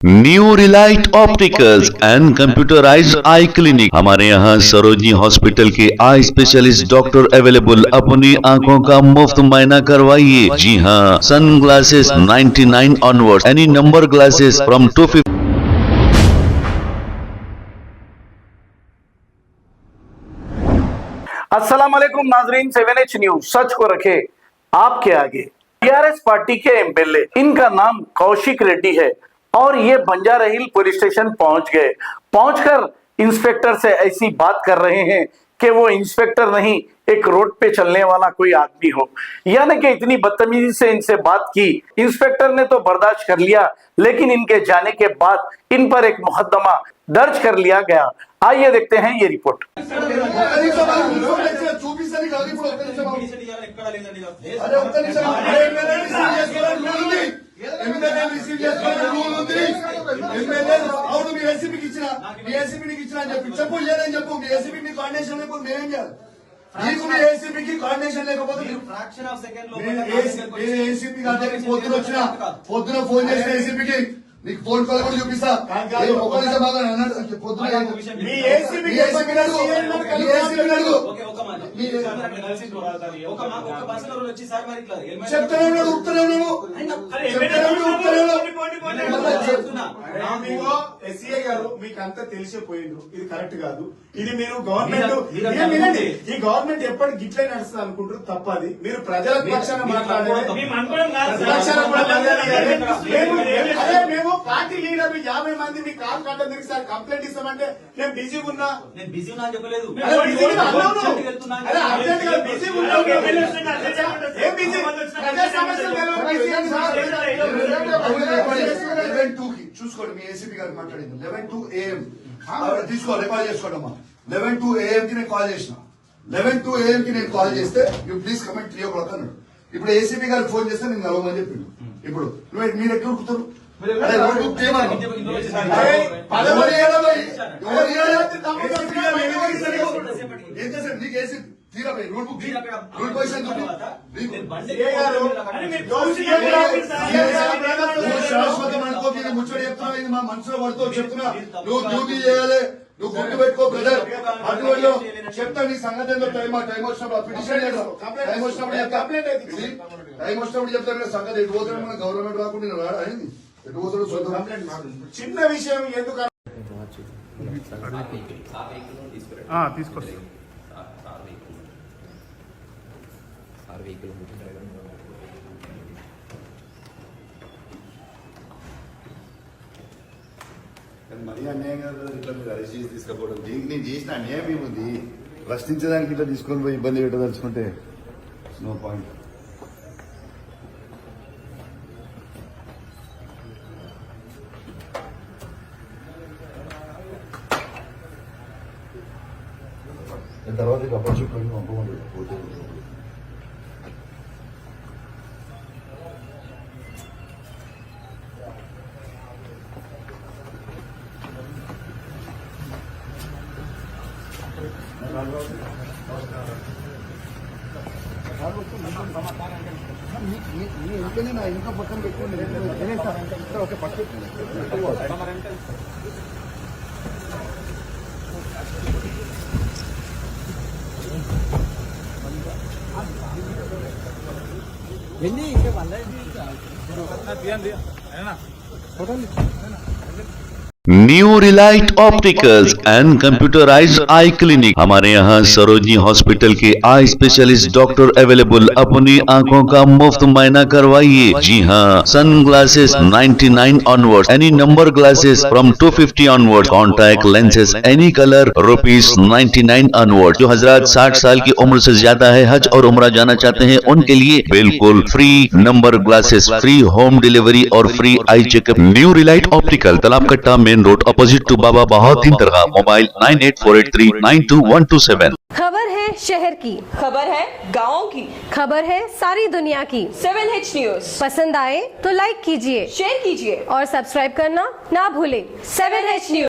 New Relight opticals and computerised I clinic. हमारे यहाँ Sarojini hospital के आई स्पेशलिस्ट डॉक्टर अवेलेबल। अपनी आंखों का मुफ्त मुआयना करवाइए। जी हाँ, sun glasses 99 onward, any number glasses from 250। अस्सलाम वालेकुम नाजरीन, 7H न्यूज सच को रखे आपके आगे। टीआरएस पार्टी के एमएलए, इनका नाम कौशिक रेड्डी है और ये बंजारा हिल पुलिस स्टेशन पहुंच गए। पहुंचकर इंस्पेक्टर से ऐसी बात कर रहे हैं कि वो इंस्पेक्टर नहीं, एक रोड पे चलने वाला कोई आदमी हो। यानी कि इतनी बदतमीजी से इनसे बात की। इंस्पेक्टर ने तो बर्दाश्त कर लिया, लेकिन इनके जाने के बाद इन पर एक मुकदमा दर्ज कर लिया गया। आइए देखते हैं ये रिपोर्ट। పొద్దున ఫోన్ చేసిన ఏసీపీకి నీకు ఫోన్ కాల్ కూడా చూపిస్తా. ఎస్సీఐ గారు మీకు అంతా తెలిసిపోయిండ్రు, ఇది కరెక్ట్ కాదు. ఇది మీరు గవర్నమెంట్ ఈ గవర్నమెంట్ ఎప్పటికి గిట్లే నడుస్తుంది అనుకుంటారు, తప్పది. మీరు ప్రజల పక్షాన మాట్లాడాలి. మేము పార్టీ లీడర్ 50 మంది మీ కాల్ కట్టడానికి సార్ కంప్లైంట్ ఇస్తామంటే నేను బిజీగా ఉన్నా. నేను బిజీ ఉన్నా అని చెప్పలేదు. చూసుకోండి, మీ ఏసీపీ గారు మాట్లాడింది 11 AM తీసుకో, రికార్డ్ చేసుకోండమ్మా. 11 AM కి నేను కాల్ చేసిన. 11 AM కి నేను కాల్ చేస్తే యూ ప్లీజ్ కమెంట్ 3 o'clock అన్నాడు. ఇప్పుడు ఏసీపీ గారికి ఫోన్ చేస్తే నేను కలవమని చెప్పిండు. ఇప్పుడు మీరు ఎక్కడ ఉరుకుతారు? శాశ్వతం అనుకోకి ముచ్చడి చెప్తున్నా, ఇది మా మనసులో పడుతూ చెప్తున్నా. నువ్వు డ్యూటీ చేయాలి, నువ్వు గుర్తు పెట్టుకో బ్రదర్. అటువంటి చెప్తా నీ సంగతి ఏంటో. టైం వచ్చినప్పుడు పిటిషన్ టైం వచ్చినప్పుడు చెప్తాను సంగతి. ఎటు పోతాడు మన గవర్నమెంట్ రాకుండా నేను రాడా అయింది. ఎటు పోతాడు చిన్న విషయం ఎందుకు తీసుకొస్తా. మరీ అన్యాయం కదా ఇట్లా మీరు అరెస్ట్ చేసి తీసుకపోవడం. దీనికి నేను చేసిన అన్యాయం ఏముంది? ప్రశ్నించడానికి ఇట్లా తీసుకొని పోయి ఇబ్బంది పెట్టదలుచుకుంటే నో పాయింట్. తర్వాత కప్ప చుట్టూ పంపకుండా పోతే ఇంట్లోనే నా ఇంకా పక్కన పెట్టుకోండి. ఒక పక్కన new Relight opticals and computerised I clinic. हमारे यहाँ सरोजनी हॉस्पिटल के आई स्पेशलिस्ट डॉक्टर अवेलेबल। अपनी आंखों का मुफ्त मुआयना करवाइए। जी हाँ, sun glasses 99 onward, any number glasses from 250 onward, contact lenses any colour ₹99 onward. जो हजरात 60 साल की उम्र से ज्यादा है, हज और उम्रा जाना चाहते हैं, उनके लिए बिल्कुल free number glasses, free home delivery और free eye checkup. New Relight Optical, Talab Katta, main road, opposite to Baba Bahauddin Dargah. Mobile 9848392127। खबर है शहर की, खबर है गाँव की, खबर है सारी दुनिया की। 7H न्यूज पसंद आए तो लाइक कीजिए, शेयर कीजिए और सब्सक्राइब करना ना भूले। 7H news.